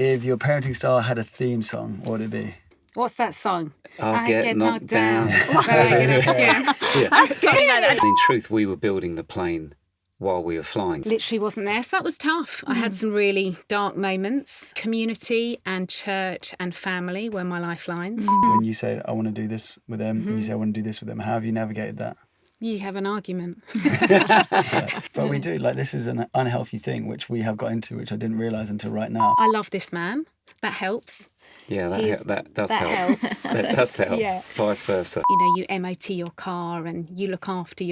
If your parenting style had a theme song, what would it be? What's that song? I'll get knocked down. Yeah. That's something like that. In truth, we were building the plane while we were flying. Literally wasn't there. So that was tough. I had some really dark moments. Community and church and family were my lifelines. When you say, I want to do this with them, and you say, I want to do this with them, how have you navigated that? You have an argument. But we do. Like, this is an unhealthy thing, which we have got into, which I didn't realise until right now. I love this man. That helps. Yeah, that does that help. helps. That does help. Yeah. Vice versa. You know, you MOT your car and you look after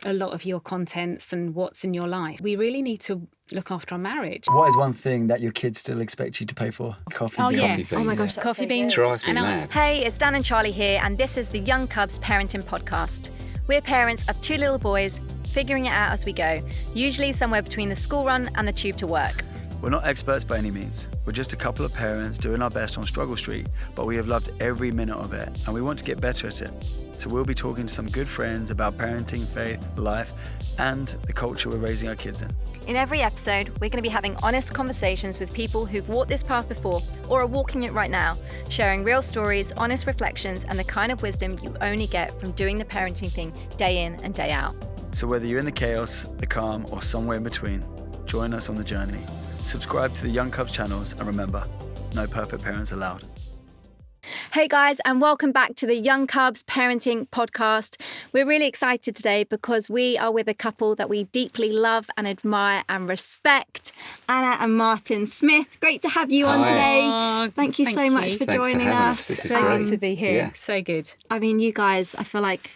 a lot of your contents and what's in your life. We really need to look after our marriage. What is one thing that your kids still expect you to pay for? Coffee beans. Yeah. Beans. Oh my gosh, that's Coffee so beans. good. Drives me mad. Hey, it's Dan and Charlie here, and this is the Young Cubs Parenting Podcast. We're parents of 2 little boys, figuring it out as we go, usually somewhere between the school run and the tube to work. We're not experts by any means. We're just a couple of parents doing our best on Struggle Street, but we have loved every minute of it and we want to get better at it. So we'll be talking to some good friends about parenting, faith, life, and the culture we're raising our kids in. In every episode, we're going to be having honest conversations with people who've walked this path before or are walking it right now, sharing real stories, honest reflections, and the kind of wisdom you only get from doing the parenting thing day in and day out. So whether you're in the chaos, the calm, or somewhere in between, join us on the journey. Subscribe to the Young Cubs channels and remember, no perfect parents allowed. Hey guys, and welcome back to the Young Cubs Parenting Podcast. We're really excited today because we are with a couple that we deeply love and admire and respect, Anna and Martin Smith. Great to have you on today. Thank you so much for Thanks for joining having us. us. This is So great. good to be here. Yeah. So good. I mean, you guys, I feel like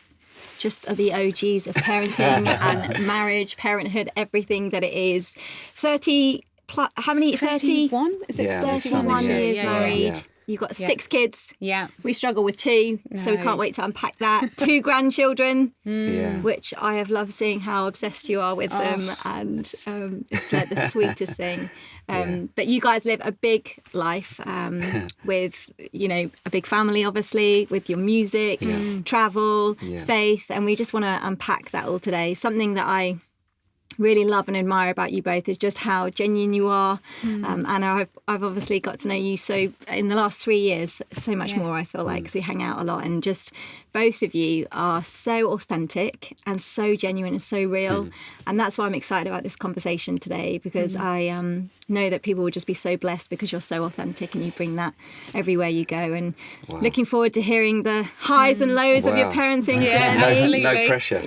just are the OGs of parenting and marriage, parenthood, everything that it is. 30 plus, how many? 30? 31? Is it Yeah, this 31 summer, yeah. years Yeah, yeah, married. yeah. You've got Yeah. 6 kids. Yeah. We struggle with 2, so we No. can't wait to unpack that. 2 grandchildren, Yeah. which I have loved seeing how obsessed you are with them, and it's like the sweetest thing. But you guys live a big life with, you know, a big family, obviously, with your music, travel, faith, and we just want to unpack that all today. Something that I really love and admire about you both is just how genuine you are. Anna, I've obviously got to know you so in the last 3 years so much more, I feel like, because we hang out a lot, and just both of you are so authentic and so genuine and so real, and that's why I'm excited about this conversation today, because I know that people will just be so blessed because you're so authentic and you bring that everywhere you go, and looking forward to hearing the highs and lows of your parenting journey. absolutely. No pressure.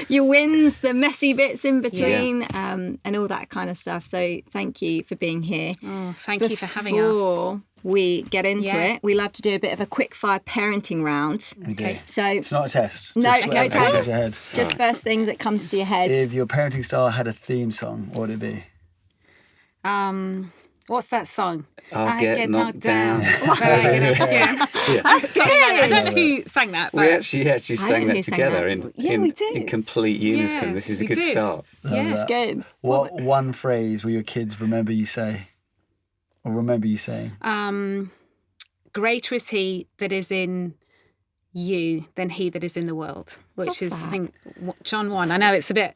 Your wins, the messy bits in between, and all that kind of stuff. So thank you for being here. Oh, thank you for having us. Before we get into it, we love to do a bit of a quick fire parenting round. Okay. So It's not a test. No, Just okay, whatever test. goes ahead. just first thing that comes to your head. If your parenting style had a theme song, what would it be? What's that song? I'll get knocked down. That's something like that. I don't know who sang that. But We actually I sang don't know that who sang together that. we did. in complete unison. Yeah, This is a we good did. start. It's good. What one phrase will your kids remember you say? Or remember you saying? Greater is he that is in you than he that is in the world, which is, I think, John 1. I know it's a bit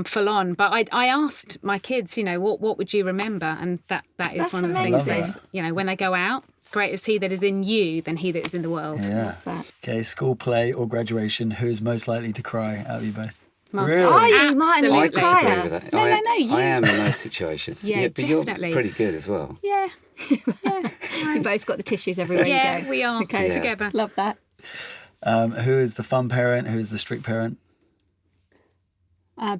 full on, but I asked my kids, you know, what would you remember? And that is That's one of the amazing. things they, you know, when they go out, greater is he that is in you than he that is in the world. Yeah. that. Okay, school play or graduation, who's most likely to cry out of you both? Martin. Really? Are you, Martin? I You disagree crier? with that. No, you. I am in those situations. Yeah, but definitely. you're pretty good as well. Yeah. You both got the tissues everywhere Yeah, you go. we are Okay. together. Love that. Who is the fun parent? Who is the strict parent?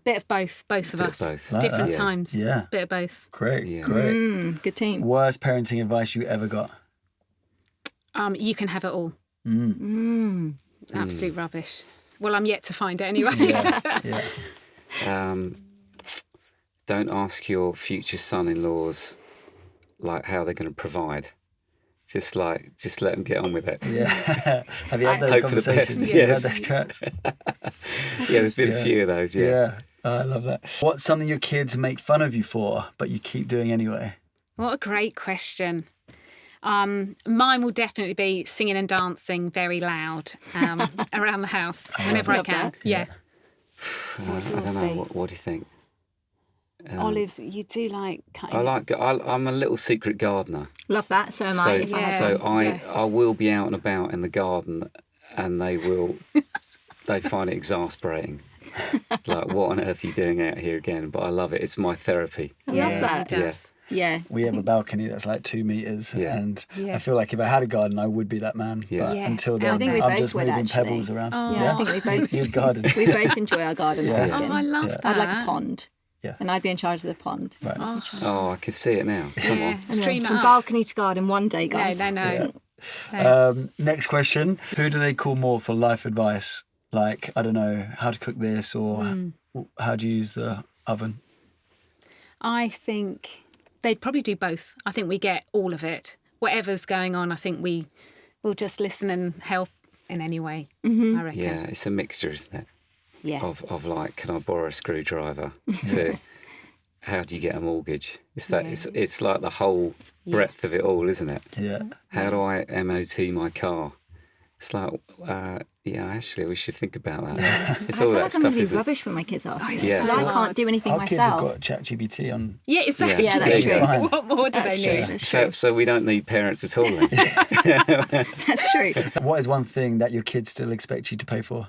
Bit of both of Bit of us. both. Like Different that. times. Yeah. Bit of both. Great, Yeah. great. Good team. Worst parenting advice you ever got? You can have it all. Absolute rubbish. Well, I'm yet to find it anyway. Yeah. Don't ask your future son-in-laws like how they're going to provide. Just let them get on with it. Yeah. Have you had those Hope for the conversations? best, Have you had yes. those chats? Yeah, there's been a few of those. Yeah. I love that. What's something your kids make fun of you for, but you keep doing anyway? What a great question. Mine will definitely be singing and dancing very loud around the house whenever I Love can. that. Yeah. I don't know. What do you think? Olive, you do like cutting. I'm a little secret gardener. Love that. So am I. If I had one. I will be out and about in the garden, and they find it exasperating. Like, what on earth are you doing out here again? But I love it. It's my therapy. I love that. It does. Yeah. We have a balcony that's like 2 meters, and I feel like if I had a garden, I would be that man. But until then, I think we I'm both just would, moving actually. pebbles around. I think we both You'd garden. we both enjoy our garden. Yeah. Oh, I love that. I'd like a pond. Yeah. And I'd be in charge of the pond. Right. Oh, I can see it now. Come on. Stream it From up. balcony to garden one day, guys. No. Next question. Who do they call more for life advice? Like, I don't know, how to cook this, or how do you use the oven? I think they'd probably do both. I think we get all of it. Whatever's going on, I think we'll just listen and help in any way, I reckon. Yeah, it's a mixture, isn't it? Yeah. Of like, can I borrow a screwdriver? To how do you get a mortgage? It's that. It's like the whole breadth of it all, isn't it? Yeah. How do I MOT my car? It's like, actually, we should think about that. It's all I feel that like I'm stuff, going to be isn't it? rubbish when my kids ask me. Yeah. Because I can't do anything Our kids have myself. got ChatGPT on. Yeah, exactly. Yeah, that's true. What more do they need? That's true. So we don't need parents at all then. That's true. What is one thing that your kids still expect you to pay for?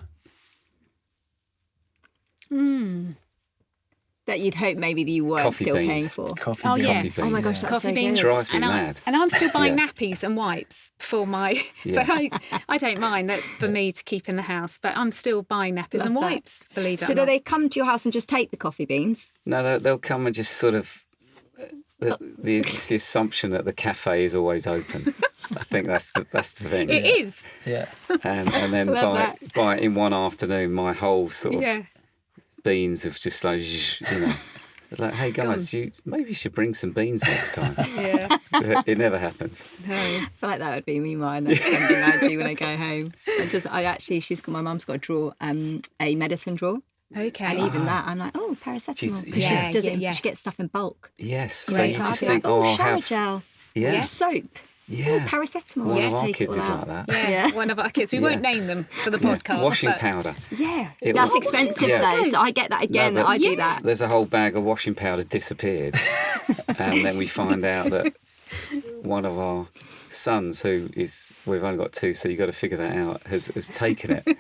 That you'd hope maybe that you were Coffee still beans. paying for. Coffee Oh, beans. yeah. Coffee Oh my beans. gosh, that's Coffee so beans. good. Drives me And mad. I'm still buying Yeah. nappies and wipes for my. Yeah. But I don't mind. That's for me to keep in the house. But I'm still buying nappies and Love that. wipes. Believe it So or do not. they come to your house and just take the coffee beans? No, they'll come and just sort of. It's the assumption that the cafe is always open. I think that's the thing. It is. Yeah. And then Love by in one afternoon, my whole sort of Yeah. beans have just like, it's like, hey guys, maybe you should bring some beans next time. Yeah. It never happens. No. I feel like that would be me mine. That's something I do when I go home. My mum's got a drawer, a medicine drawer. Okay. And even that, I'm like, oh, paracetamol. Because Yeah, she does it. yeah. She gets stuff in bulk. Yes. So Great. you So just I'd be think, like, oh, I'll shower have. gel, Yeah. soap, Yeah. paracetamol. One Just of our take it kids all is out. like that. Yeah, one of our kids. We won't name them for the podcast. Washing but powder. Yeah, It that's was- expensive Yeah. though. So I get that again. No, but- I do that. There's a whole bag of washing powder disappeared. And then we find out that one of our sons, we've only got 2, so you've got to figure that out, has taken it.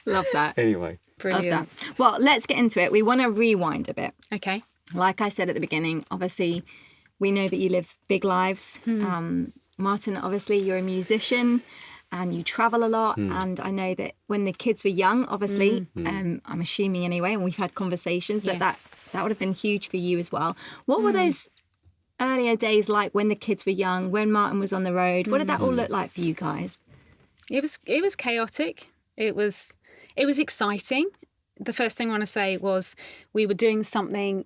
Love that. Anyway. Brilliant. Love that. Well, let's get into it. We want to rewind a bit. Okay. Like I said at the beginning, obviously, we know that you live big lives. Martin, obviously, you're a musician and you travel a lot. And I know that when the kids were young, obviously, I'm assuming anyway, and we've had conversations that would have been huge for you as well. What were those earlier days like when the kids were young, when Martin was on the road? What did that all look like for you guys? It was chaotic. It was exciting. The first thing I want to say was we were doing something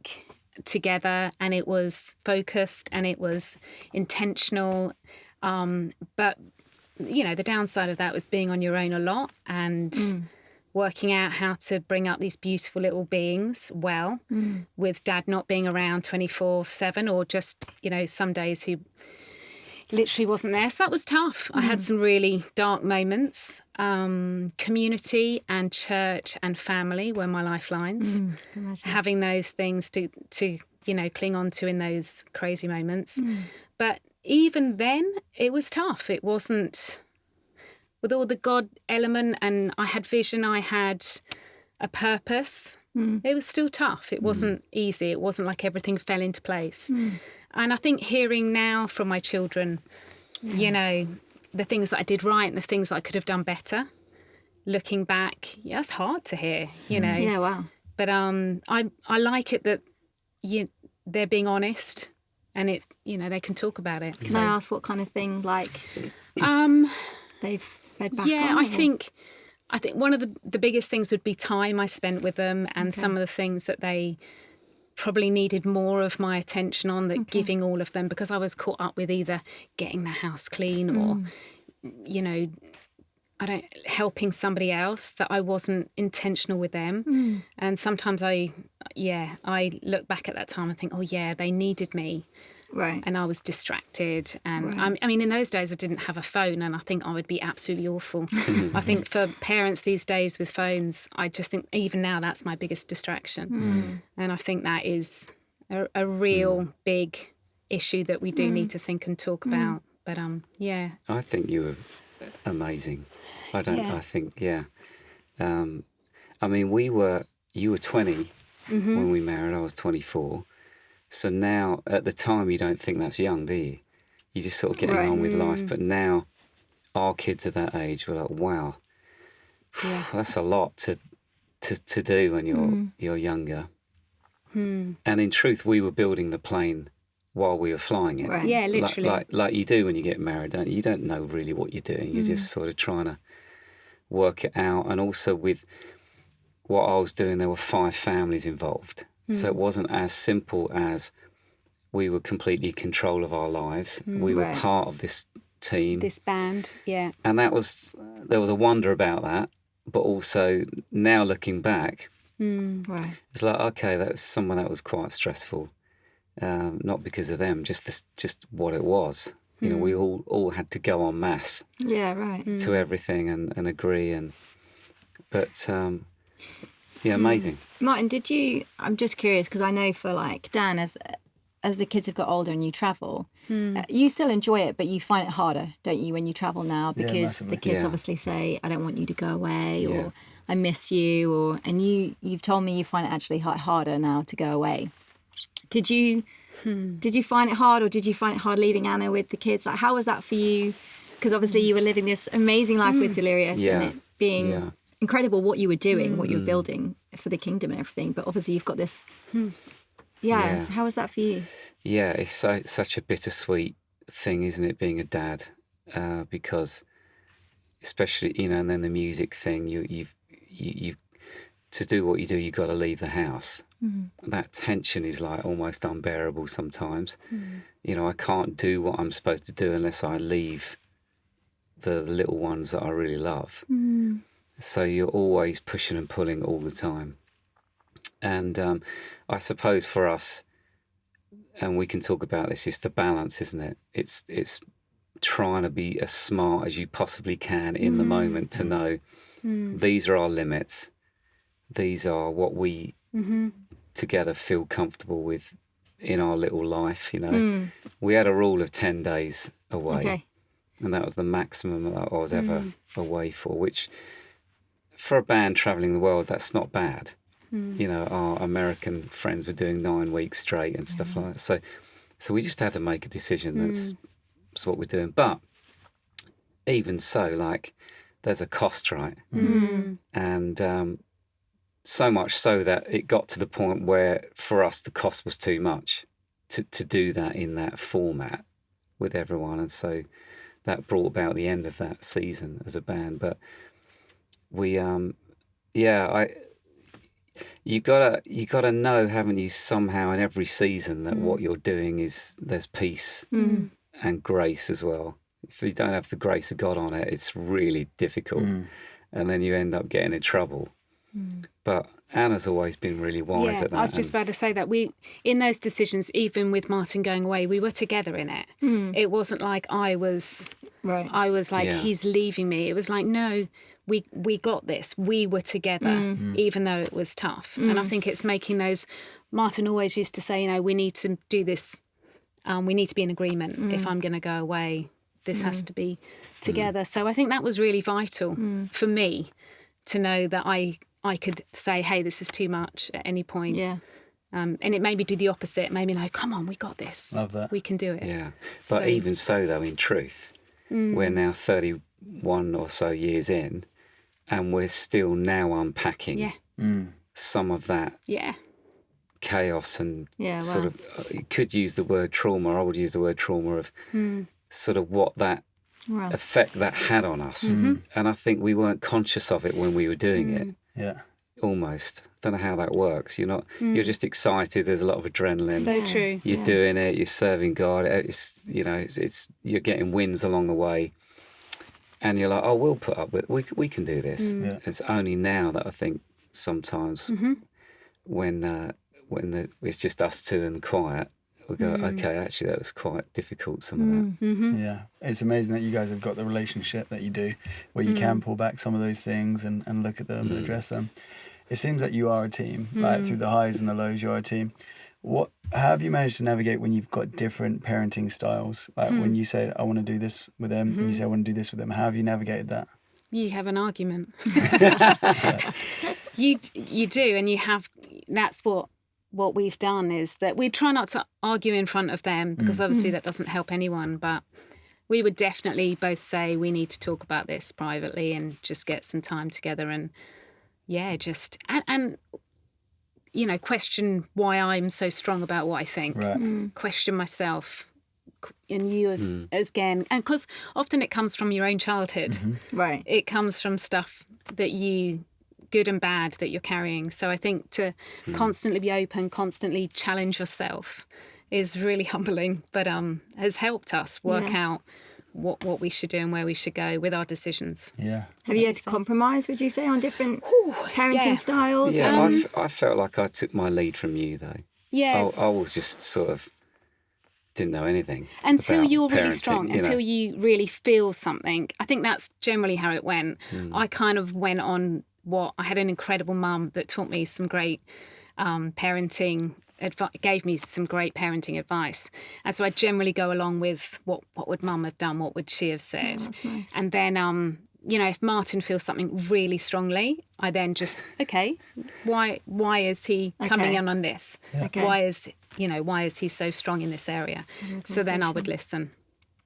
together and it was focused and it was intentional. But, the downside of that was being on your own a lot and working out how to bring up these beautiful little beings well with Dad not being around 24/7 or just, some days he literally wasn't there. So that was tough. I had some really dark moments. Community and church and family were my lifelines. Having those things to cling on to in those crazy moments. But even then, it was tough. It wasn't with all the God element, and I had vision. I had a purpose. It was still tough. It wasn't easy. It wasn't like everything fell into place. And I think hearing now from my children, the things that I did right and the things that I could have done better, looking back, that's hard to hear, Yeah, wow. But I like it that they're being honest and they can talk about it. Can I ask what kind of thing they've fed back Yeah, on? I think one of the biggest things would be time I spent with them and some of the things that they probably needed more of my attention on, giving all of them, because I was caught up with either getting the house clean or, helping somebody else, that I wasn't intentional with them. And sometimes I look back at that time and think, oh yeah, they needed me. Right. and I was distracted. And Right. I mean, in those days, I didn't have a phone, and I think I would be absolutely awful. I think for parents these days with phones, I just think even now that's my biggest distraction. And I think that is a real big issue that we do need to think and talk about. But yeah. I think you were amazing. I don't. Yeah. I think I mean, you were 20 when we married. I was 24. So now, at the time, you don't think that's young, do you? You're just sort of getting on with life. But now, our kids are that age. We're like, wow, that's a lot to do when you're younger. And in truth, we were building the plane while we were flying it. Right. Yeah, literally. Like you do when you get married, don't you? You don't know really what you're doing. You're just sort of trying to work it out. And also with what I was doing, there were 5 families involved. So it wasn't as simple as we were completely in control of our lives. We were part of this team. This band, yeah. And there was a wonder about that. But also now looking back, Right. it's like, okay, that's someone that was quite stressful. Not because of them, just what it was. You know, we all had to go en masse Yeah, right. to everything and agree. But amazing. Martin, I'm just curious because I know for like Dan, as the kids have got older and you travel, you still enjoy it, but you find it harder, don't you, when you travel now? Because massively. the kids Yeah. obviously say, I don't want you to go away, Yeah. or I miss you, and you've told me you find it actually harder now to go away. Did you find it hard, or did you find it hard leaving Anna with the kids? Like, how was that for you? Because obviously you were living this amazing life with Delirious and it being incredible what you were doing, what you were building for the kingdom and everything. But obviously you've got this. Yeah. How was that for you? Yeah, it's such a bittersweet thing, isn't it, being a dad? Because especially, and then the music thing, you've to do what you do, you've got to leave the house. That tension is like almost unbearable sometimes. I can't do what I'm supposed to do unless I leave the little ones that I really love. So you're always pushing and pulling all the time. And I suppose for us, and we can talk about this, it's the balance, isn't it? It's trying to be as smart as you possibly can in the moment to know these are our limits. These are what we together feel comfortable with in our little life, We had a rule of 10 days away. Okay. And that was the maximum that I was ever away for, which for a band travelling the world, that's not bad. Our American friends were doing 9 weeks straight and stuff like that. So we just had to make a decision. That's what we're doing. But even so, like, there's a cost, right? And so much so that it got to the point where for us the cost was too much to do that in that format with everyone. And so that brought about the end of that season as a band. But we, you gotta know, haven't you, somehow in every season that what you're doing there's peace and grace as well. If you don't have the grace of God on it, it's really difficult, and then you end up getting in trouble. But Anna's always been really wise at that. I was just about to say that in those decisions, even with Martin going away, we were together in it. It wasn't like I was like, he's leaving me. It was like, no, we got this. We were together, even though it was tough. And I think it's making those. Martin always used to say, we need to do this. We need to be in agreement. If I'm going to go away, this has to be together. So I think that was really vital for me to know that I could say, hey, this is too much at any point. Yeah. And it made me do the opposite. It made me know, come on, we got this. Love that. We can do it. Yeah. But even so, though, in truth, we're now 31 or so years in, and we're still now unpacking some of that chaos and sort of, you could use the word trauma. I would use the word trauma of sort of what that effect that had on us. And I think we weren't conscious of it when we were doing it. Yeah. Almost. Don't know how that works. You're not. You're just excited. There's a lot of adrenaline. So true. You're doing it. You're serving God. It's you're getting wins along the way, and you're like, oh, we'll put up with. We can do this. Yeah. It's only now that I think sometimes when it's just us two and quiet, we go, okay, actually that was quite difficult, some of that. Mm-hmm. Yeah, it's amazing that you guys have got the relationship that you do, where you can pull back some of those things and look at them and address them. It seems that you are a team, like through the highs and the lows, you're a team. How have you managed to navigate when you've got different parenting styles? Like when you say, I want to do this with them, and you say, I want to do this with them. How have you navigated that? You have an argument. You do, and you have. That's what we've done, is that we try not to argue in front of them, because obviously that doesn't help anyone. But we would definitely both say we need to talk about this privately and just get some time together, and just and you know, question why I'm so strong about what I think. Right. Question myself. And you again, and because often it comes from your own childhood, Right. it comes from stuff that you, good and bad, that you're carrying. So I think to constantly be open, constantly challenge yourself is really humbling, but has helped us work out what we should do and where we should go with our decisions. Yeah. Have you had to compromise, would you say, on different parenting styles? Yeah, I felt like I took my lead from you, though. Yeah. I was just sort of didn't know anything Until about you're really parenting, strong, you know. until you really feel something. I think that's generally how it went. I kind of went on I had an incredible mum that taught me some great parenting gave me some great parenting advice. And so I generally go along with what would mum have done, what would she have said. That's nice. And then, you know, if Martin feels something really strongly, I then just, okay, why is he coming in on this? Okay. Why is he so strong in this area? So then I would listen.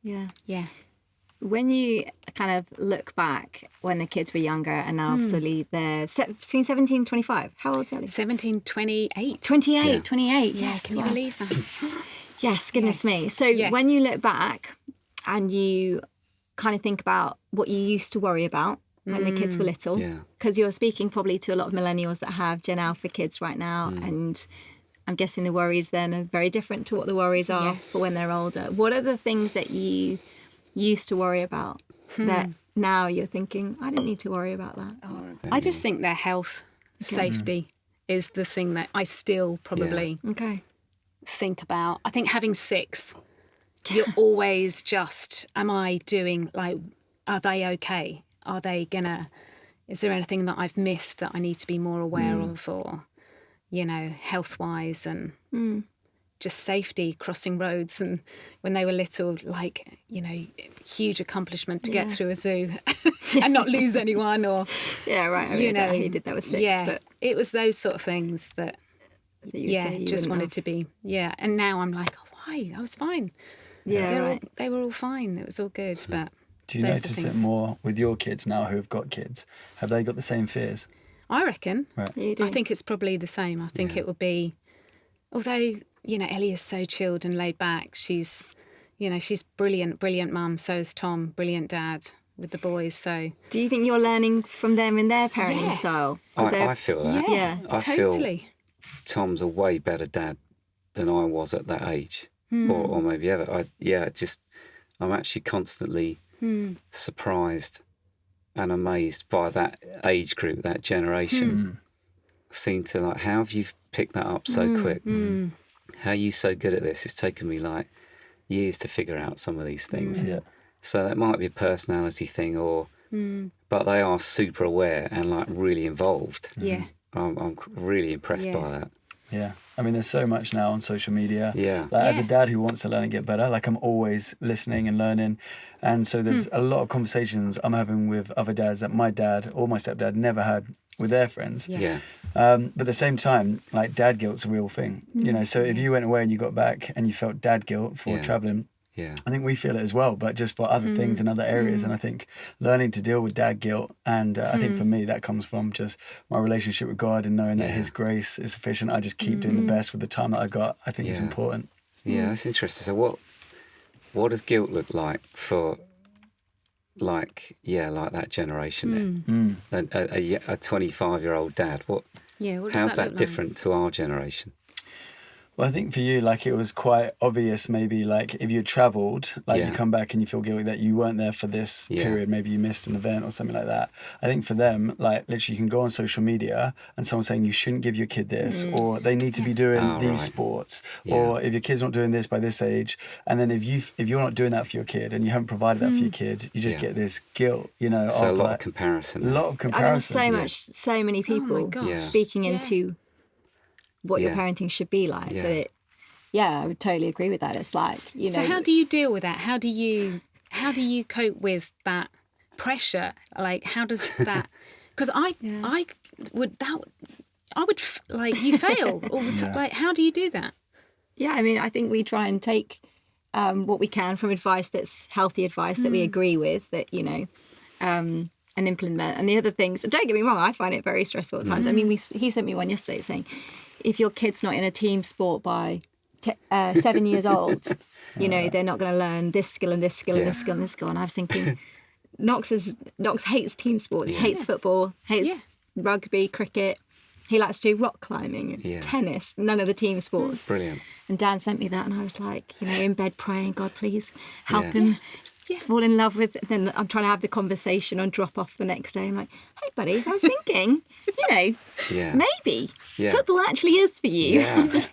Yeah. Yeah. When you kind of look back when the kids were younger, and now obviously they're between 17 and 25. How old's Ellie? 17, 28. 28, 28. Yeah, Yes. can you wow. believe that? Yes, goodness me. So Yes. when you look back and you kind of think about what you used to worry about when the kids were little, Yeah. because you're speaking probably to a lot of millennials that have Gen Alpha kids right now, and I'm guessing the worries then are very different to what the worries are for when they're older. What are the things that you used to worry about that now you're thinking, I don't need to worry about that? I just think their health, safety is the thing that I still probably Okay. think about. I think having 6, you're always just, am I doing, like, are they okay? Are they gonna, is there anything that I've missed that I need to be more aware of, or, you know, health-wise, and just safety, crossing roads. And when they were little, like, you know, huge accomplishment to get through a zoo and not lose anyone, or Yeah, right. I you know, he did that with 6, yeah, but it was those sort of things that you would say you just wouldn't wanted have. to be. Yeah, and now I'm like, oh, why? I was fine. Yeah, right. They were all fine. It was all good. But Do you those are notice it things. more with your kids now who have got kids? Have they got the same fears? I reckon. Right. You do. I think it's probably the same. I think it would be, although, you know, Ellie is so chilled and laid back. She's, you know, she's brilliant mum. So is Tom, brilliant dad with the boys. So Do you think you're learning from them in their parenting Yeah. style? 'Cause I feel that. Yeah. I feel totally. Tom's a way better dad than I was at that age, or maybe ever. I'm actually constantly surprised and amazed by that age group, that generation. Seem to, like, how have you picked that up so quick? How are you so good at this? It's taken me like years to figure out some of these things. Yeah. So that might be a personality thing, or but they are super aware and like really involved. Yeah. I'm really impressed Yeah. by that. Yeah. I mean, there's so much now on social media. Yeah. Like, as a Yeah. dad who wants to learn and get better, like, I'm always listening and learning. And so there's a lot of conversations I'm having with other dads that my dad or my stepdad never had with their friends. Yeah. But at the same time, like, dad guilt's a real thing. You know, so if you went away and you got back and you felt dad guilt for Yeah. traveling, Yeah. I think we feel it as well, but just for other things in other areas. And I think learning to deal with dad guilt, and I think for me that comes from just my relationship with God and knowing that His grace is sufficient. I just keep doing the best with the time that I got. I think it's Yeah. important. Yeah, that's interesting. So what does guilt look like for, like that generation then? A 25-year-old dad. Yeah. What does How's that that look like? different to our generation? Well, I think for you, like, it was quite obvious, maybe, like, if you had travelled, like, you come back and you feel guilty that you weren't there for this period, maybe you missed an event or something like that. I think for them, like, literally, you can go on social media and someone's saying you shouldn't give your kid this, or they need to be doing these sports, or if your kid's not doing this by this age, and then if you're not doing that for your kid and you haven't provided that for your kid, you just get this guilt, you know. So of, a lot like, of comparison. A lot of comparison. And there's so many people speaking into what your parenting should be like. That I would totally agree with that. It's like, you know. So how do you deal with that? How do you cope with that pressure? Like, how does that? Because I would like, you fail all the time. Like, how do you do that? Yeah, I mean, I think we try and take what we can from advice that's healthy advice that we agree with, that, you know, and implement. And the other things, don't get me wrong, I find it very stressful at times. I mean, he sent me one yesterday saying, if your kid's not in a team sport by 7 years old, you know, they're not going to learn this skill and this skill and this skill and this skill. And I was thinking, Knox hates team sports. He hates football, hates rugby, cricket. He likes to do rock climbing, tennis, none of the team sports. Brilliant. And Dan sent me that, and I was like, you know, in bed praying, God, please help him fall in love with. Then I'm trying to have the conversation on drop off the next day. I'm like, hey, buddy, I was thinking, you know, maybe football actually is for you. Yeah.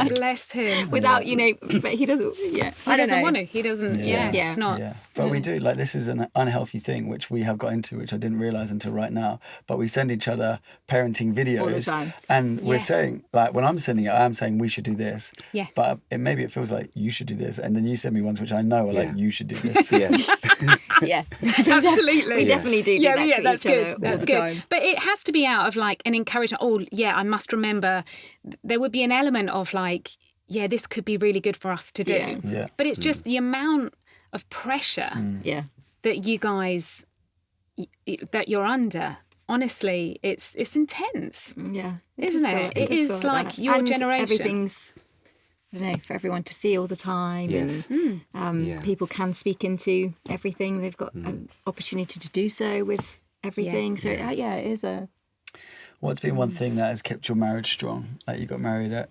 Bless him. Without, you know, but he doesn't. Yeah, He doesn't want to. He doesn't. Yeah, it's not. Yeah, but we do. Like, this is an unhealthy thing which we have got into, which I didn't realise until right now. But we send each other parenting videos all the time, and we're saying, like, when I'm sending it, I'm saying we should do this. Yeah. But maybe it feels like you should do this, and then you send me ones which I know are like, you should do this. Yeah. yeah, Absolutely. we definitely do that to that's each good. other That's all the good. time. But it has to be out of, like, an encouragement. Oh, yeah, I must remember. There would be an element of, like, yeah, this could be really good for us to do. Yeah. But it's just the amount of pressure that you guys, that you're under. Honestly, it's intense. Yeah, Isn't it? It is like your generation. Everything's, I don't know, for everyone to see all the time. Yes. And people can speak into everything. They've got an opportunity to do so with everything. So it is a. What's been one thing that has kept your marriage strong? Like, you got married at,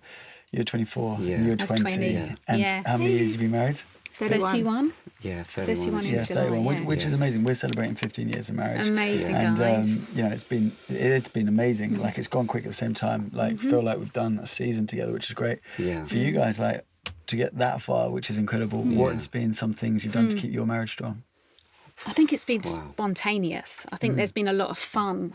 you were 24, Yeah. and you were I was 20. 20. And how many years have you been married? 31? Yeah, 31. 31 in Yeah, July, 31, which is amazing. We're celebrating 15 years of marriage. Amazing, and, guys. you know, it's been amazing. Like, it's gone quick at the same time. Like, feel like we've done a season together, which is great. Yeah. For you guys, like, to get that far, which is incredible, what has been some things you've done to keep your marriage strong? I think it's been spontaneous. I think there's been a lot of fun.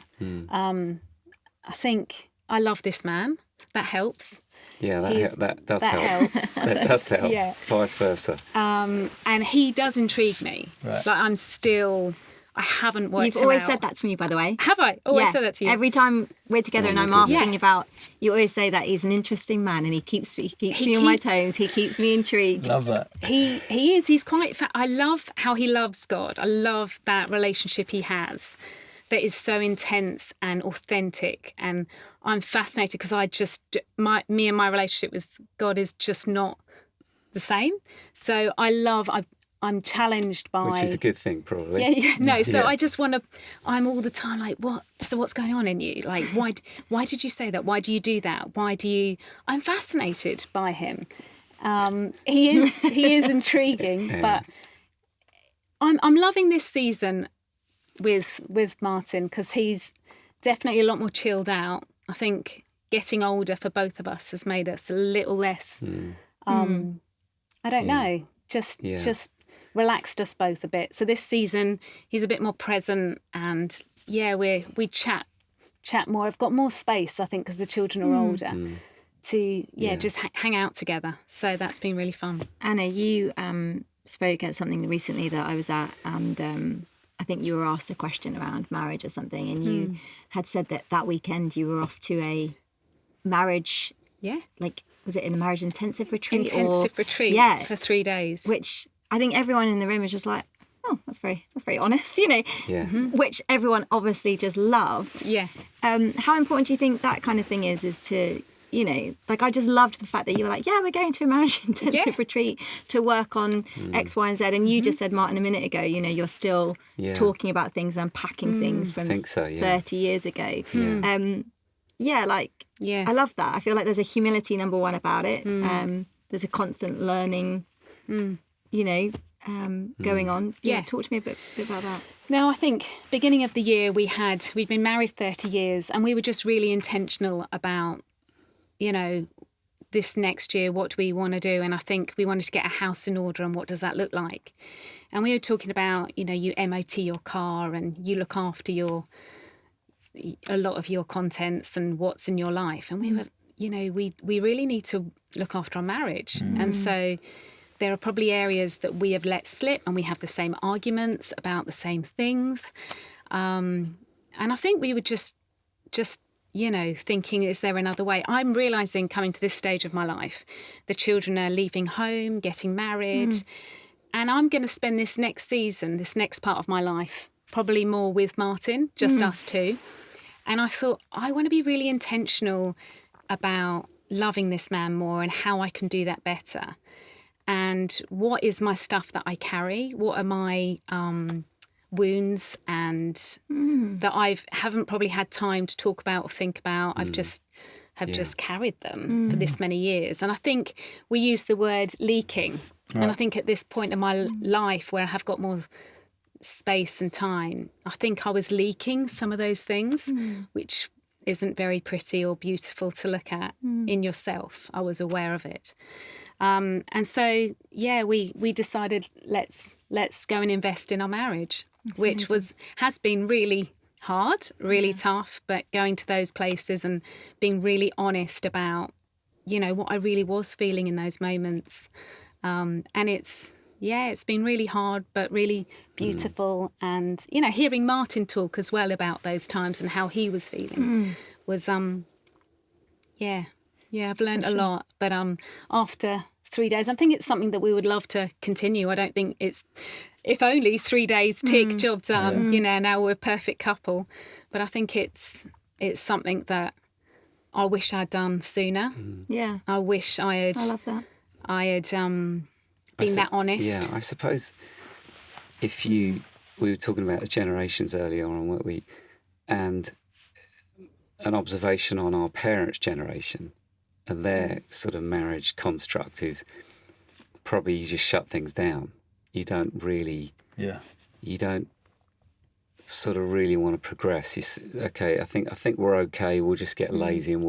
I think I love this man. That helps. Yeah, that does that help. helps. That does help. Yeah. Vice versa. And he does intrigue me. Right. Like, I haven't worked You've him always out. said that to me, by the way. Have I always said that to you? Every time we're together and I'm my goodness. asking about, you always say that he's an interesting man and he keeps me on my toes. He keeps me intrigued. Love that. He is. He's quite. I love how he loves God. I love that relationship he has, that is so intense and authentic. And I'm fascinated because me and my relationship with God is just not the same. So I'm challenged by... Which is a good thing, probably. Yeah. No, so I just want to... I'm all the time like, what? So what's going on in you? Like, why did you say that? Why do you do that? Why do you... I'm fascinated by him. He is intriguing, but I'm loving this season with Martin, because he's definitely a lot more chilled out. I think getting older for both of us has made us a little less... I don't know. Just relaxed us both a bit. So this season he's a bit more present, and we chat more. I've got more space, I think, because the children are older, to just hang out together. So that's been really fun. Anna, you spoke at something recently that I was at, and I think you were asked a question around marriage or something, and you had said that weekend you were off to a marriage, like, was it in a marriage intensive retreat? Retreat for 3 days. Which I think everyone in the room was just like, oh, that's very honest, you know. Yeah. Which everyone obviously just loved. Yeah. How important do you think that kind of thing is to, you know, like, I just loved the fact that you were like, we're going to a marriage intensive retreat to work on X, Y, and Z. And you just said, Martin, a minute ago, you know, you're still talking about things and unpacking things from 30 years ago. Yeah. Yeah. I love that. I feel like there's a humility, number one, about it. There's a constant learning, going on. Yeah. Talk to me a bit about that. No, I think beginning of the year we'd been married 30 years, and we were just really intentional about, this next year, what do we want to do? And I think we wanted to get a house in order, and what does that look like? And we were talking about, you MOT your car and you look after a lot of your contents and what's in your life. And we were, we really need to look after our marriage. And so there are probably areas that we have let slip, and we have the same arguments about the same things. And I think we were just thinking, is there another way? I'm realising, coming to this stage of my life, the children are leaving home, getting married, and I'm going to spend this next season, this next part of my life, probably more with Martin, just us two. And I thought, I want to be really intentional about loving this man more and how I can do that better. And what is my stuff that I carry? What are my wounds and that I haven't probably had time to talk about or think about? I've just carried them for this many years. And I think we use the word leaking. Right. And I think at this point in my life where I have got more space and time, I think I was leaking some of those things, which isn't very pretty or beautiful to look at in yourself. I was aware of it. And so, we decided let's go and invest in our marriage, which has been really hard, really tough, but going to those places and being really honest about, what I really was feeling in those moments. And it's been really hard, but really beautiful. And, hearing Martin talk as well about those times and how he was feeling was, I've learned a lot. But after 3 days, I think it's something that we would love to continue. I don't think it's, if only 3 days, tick, job done, now we're a perfect couple. But I think it's something that I wish I'd done sooner. Yeah. I wish I love that. I had been that honest. Yeah, I suppose we were talking about the generations earlier on, weren't we? And an observation on our parents' generation and their sort of marriage construct is probably you just shut things down. You don't really... Yeah. You don't sort of really want to progress. Okay, I think we're okay. We'll just get lazy and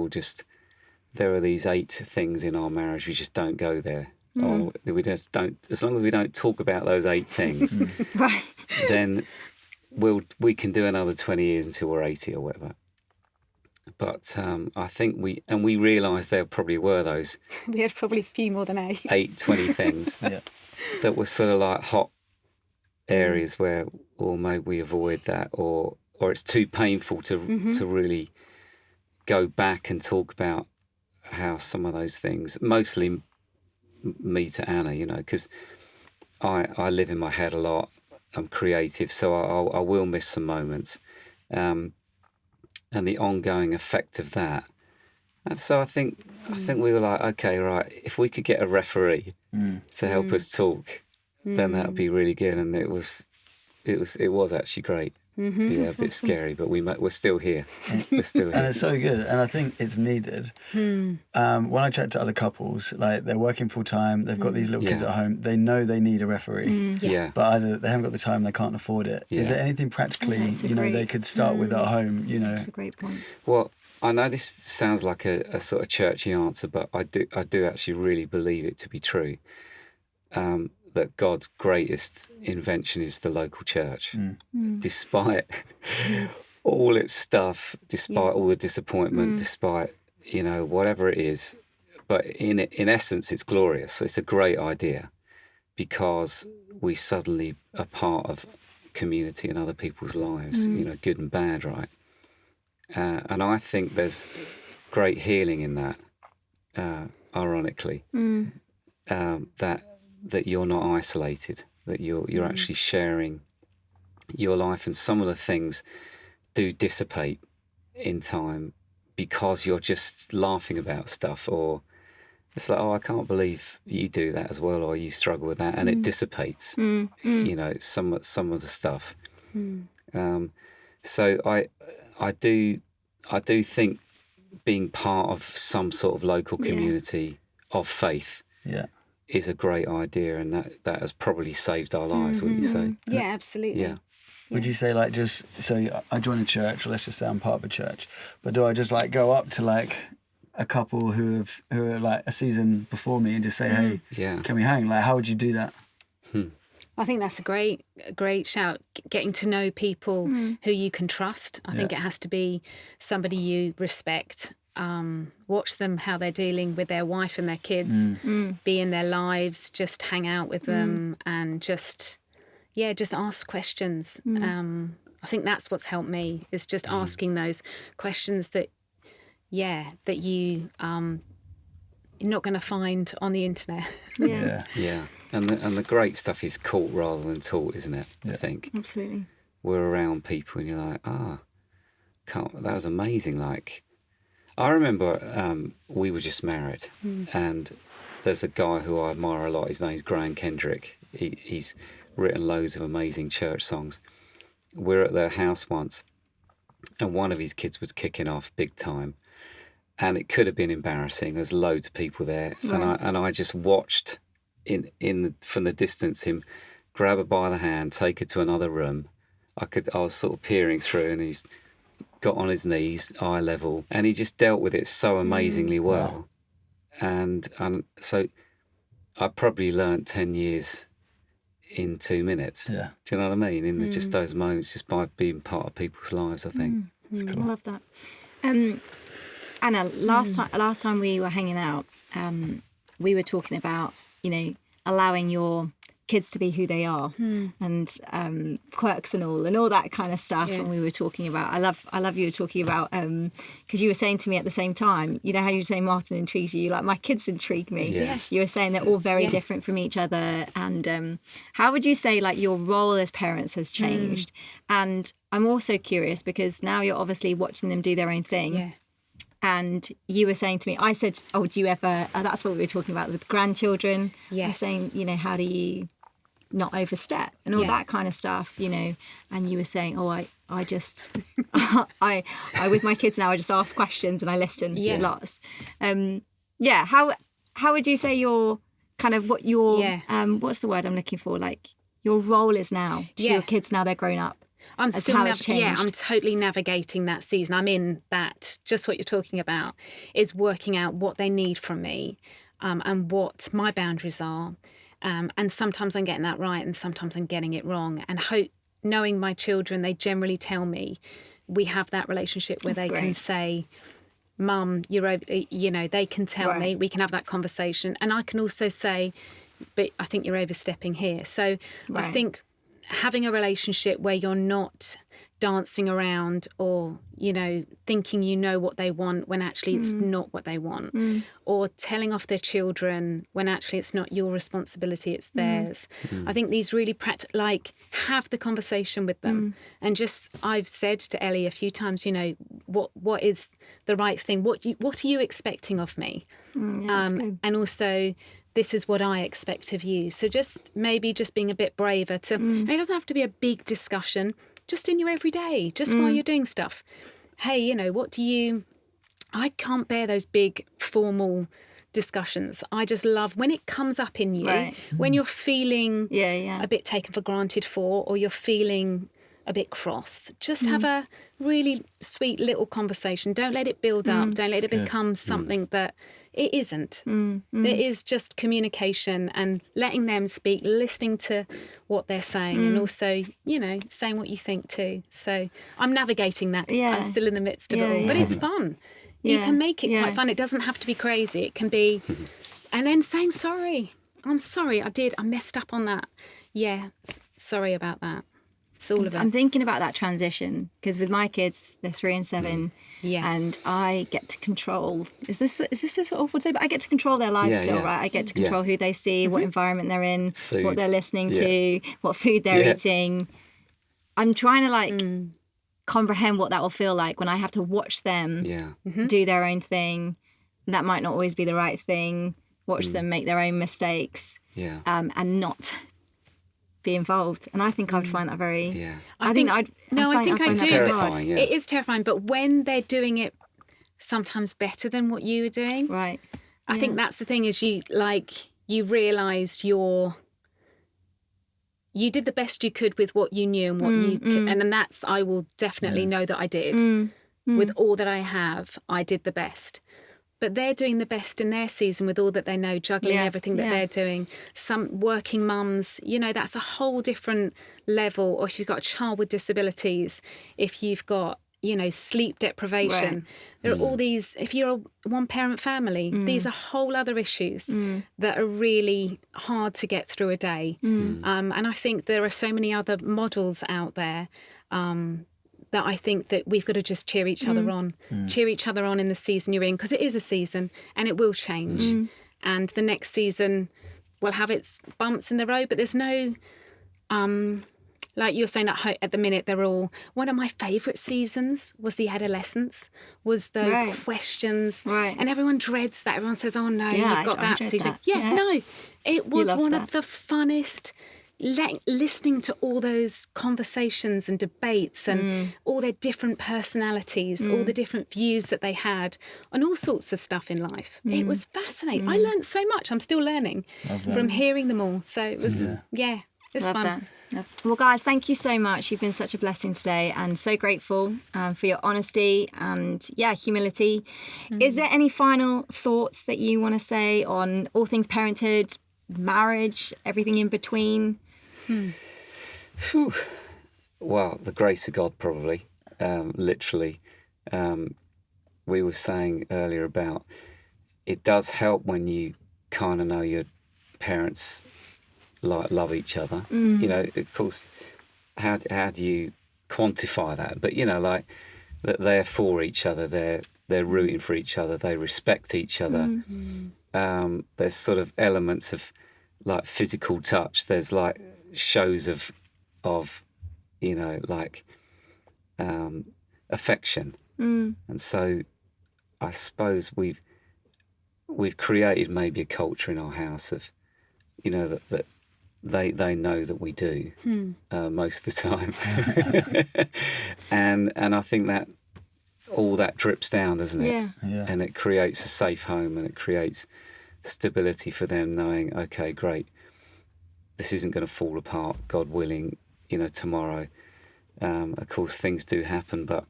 there are these 8 things in our marriage. We just don't go there. Or we just don't. As long as we don't talk about those 8 things, right? Then we can do another 20 years until we're 80 or whatever. But I think we realised there probably were those. We had probably a few more than 8. 20 things that were sort of like hot areas where, or maybe we avoid that, or it's too painful to really go back and talk about how some of those things, mostly me to Anna, because I live in my head a lot. I'm creative, so I will miss some moments, and the ongoing effect of that. And so I think we were like, okay, right, if we could get a referee to help us talk, then that would be really good. And it was actually great. Yeah, a bit scary, but we're still here. We're still here. And it's so good, and I think it's needed. When I chat to other couples, like they're working full time, they've got these little kids at home, they know they need a referee, but either they haven't got the time, they can't afford it. Is there anything practically, they could start with at home? That's a great point. Well, I know this sounds like a sort of churchy answer, but I do actually really believe it to be true. That God's greatest invention is the local church, despite all its stuff, despite all the disappointment, despite whatever it is. But in essence, it's glorious. It's a great idea because we suddenly are part of community and other people's lives, good and bad, right? And I think there's great healing in that. Ironically, that you're not isolated, that you're actually sharing your life, and some of the things do dissipate in time because you're just laughing about stuff, or it's like, oh, I can't believe you do that as well, or you struggle with that, and it dissipates. Some of the stuff. So I do think being part of some sort of local community of faith is a great idea, and that has probably saved our lives, would you say? Yeah, absolutely. Yeah. Would you say, like, just so I join a church, or let's just say I'm part of a church, but do I just like go up to like a couple who are like a season before me and just say, hey, can we hang? Like, how would you do that? I think that's a great shout. Getting to know people who you can trust. I think it has to be somebody you respect. Watch them, how they're dealing with their wife and their kids, be in their lives, just hang out with them, and just ask questions. I think that's what's helped me, is just asking those questions that you you're not going to find on the internet. Yeah. And the great stuff is caught rather than taught, isn't it? I think. Absolutely. We're around people and you're like, that was amazing. Like, I remember we were just married, and there's a guy who I admire a lot. His name's Graham Kendrick. He's written loads of amazing church songs. We're at their house once, and one of his kids was kicking off big time. And it could have been embarrassing. There's loads of people there, and I just watched from the distance him grab her by the hand, take her to another room. I was sort of peering through, and he's got on his knees, eye level, and he just dealt with it so amazingly well. And so I probably learnt 10 years in 2 minutes. Yeah. Do you know what I mean? In just those moments, just by being part of people's lives, I think. It's cool. I love that. Anna, last time we were hanging out, we were talking about, allowing your kids to be who they are, and quirks and all that kind of stuff. And we were talking about, I love you were talking about, because you were saying to me at the same time, you know how you say Martin intrigues you, like my kids intrigue me. Yeah. You were saying they're all very different from each other. And how would you say like your role as parents has changed? And I'm also curious because now you're obviously watching them do their own thing. Yeah. And you were saying to me, I said, oh, do you ever, that's what we were talking about with grandchildren. Yes. I was saying, how do you not overstep and all that kind of stuff, and you were saying, oh, I just, I with my kids now, I just ask questions and I listen lots. How would you say your kind of what your, what's the word I'm looking for? Like your role is now to your kids now they're grown up? I'm still I'm totally navigating that season. I'm in that. Just what you're talking about is working out what they need from me, and what my boundaries are. And sometimes I'm getting that right, and sometimes I'm getting it wrong. And knowing my children, they generally tell me we have that relationship where can say, "Mum, you're over." They can tell me. We can have that conversation, and I can also say, "But I think you're overstepping here." So I think having a relationship where you're not dancing around or, thinking what they want when actually it's not what they want, or telling off their children when actually it's not your responsibility, it's theirs. I think these really have the conversation with them. And I've said to Ellie a few times, what is the right thing? What are you expecting of me? And also, this is what I expect of you. So maybe being a bit braver and it doesn't have to be a big discussion, just in your everyday, just while you're doing stuff. Hey, I can't bear those big formal discussions. I just love when it comes up in you, when you're feeling a bit taken for granted or you're feeling a bit cross, just have a really sweet little conversation. Don't let it build up. Don't let it become something that it isn't. It is just communication and letting them speak, listening to what they're saying, and also, saying what you think too. So I'm navigating that. I'm still in the midst of it all, but it's fun. You can make it quite fun. It doesn't have to be crazy. It can be, and then saying sorry. I'm sorry, I messed up on that. Yeah, sorry about that. It's all of it. I'm thinking about that transition because with my kids, they're 3 and 7, and I get to control. Is this awful to say? But I get to control their lives still, right? I get to control who they see, what environment they're in, food. What they're listening to, what food they're eating. I'm trying to comprehend what that will feel like when I have to watch them do their own thing. That might not always be the right thing. Watch them make their own mistakes, and not be involved. And I think I would find that very I think I do. Terrifying, It is terrifying, but when they're doing it sometimes better than what you were doing. Right. I think that's the thing, is you realised you did the best you could with what you knew and what you could, and then that's, I will definitely know that I did. With all that I have, I did the best. But they're doing the best in their season with all that they know, juggling everything that they're doing. Some working mums, that's a whole different level. Or if you've got a child with disabilities, if you've got, sleep deprivation, there are all these, if you're a one-parent family, these are whole other issues that are really hard to get through a day. And I think there are so many other models out there that I think that we've got to just cheer each other on. Cheer each other on in the season you're in, because it is a season and it will change. And the next season will have its bumps in the road, but there's no, like you're saying at the minute, they're all, one of my favourite seasons was the adolescence, was those questions. Right. And everyone dreads that. Everyone says, oh no, you've got that season. No, it was one of the funnest, listening to all those conversations and debates and all their different personalities, all the different views that they had on all sorts of stuff in life. It was fascinating. I learned so much. I'm still learning from hearing them all. So it was, it's fun. Well, guys, thank you so much. You've been such a blessing today, and so grateful for your honesty and humility. Is there any final thoughts that you want to say on all things parenthood, marriage, everything in between? Well, the grace of God, probably. Literally, we were saying earlier about, it does help when you kind of know your parents love each other. Of course, how do you quantify that? But like that they're for each other, they're rooting for each other, they respect each other. There's sort of elements of like physical touch. There's like shows of affection, and so I suppose we've created maybe a culture in our house of that they know that we do most of the time. and I think that all that drips down, doesn't it? Yeah. And it creates a safe home, and it creates stability for them, knowing, okay, great, this isn't going to fall apart, God willing, tomorrow. Of course, things do happen, but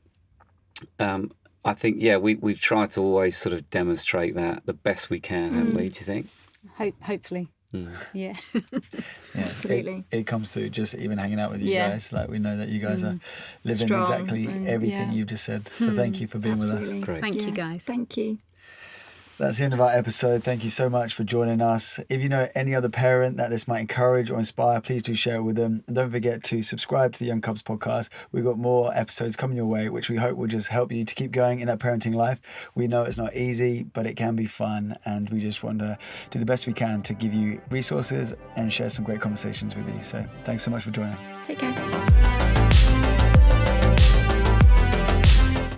I think, we've tried to always sort of demonstrate that the best we can, haven't we, do you think? Hopefully. Yeah. Absolutely. It comes through just even hanging out with you guys. Like, we know that you guys are living exactly everything you've just said. So thank you for being with us. Great. Thank you, guys. Thank you. That's the end of our episode. Thank you so much for joining us. If you know any other parent that this might encourage or inspire, please do share it with them. And don't forget to subscribe to the Young Cubs podcast. We've got more episodes coming your way, which we hope will just help you to keep going in that parenting life. We know it's not easy, but it can be fun. And we just want to do the best we can to give you resources and share some great conversations with you. So thanks so much for joining. Take care.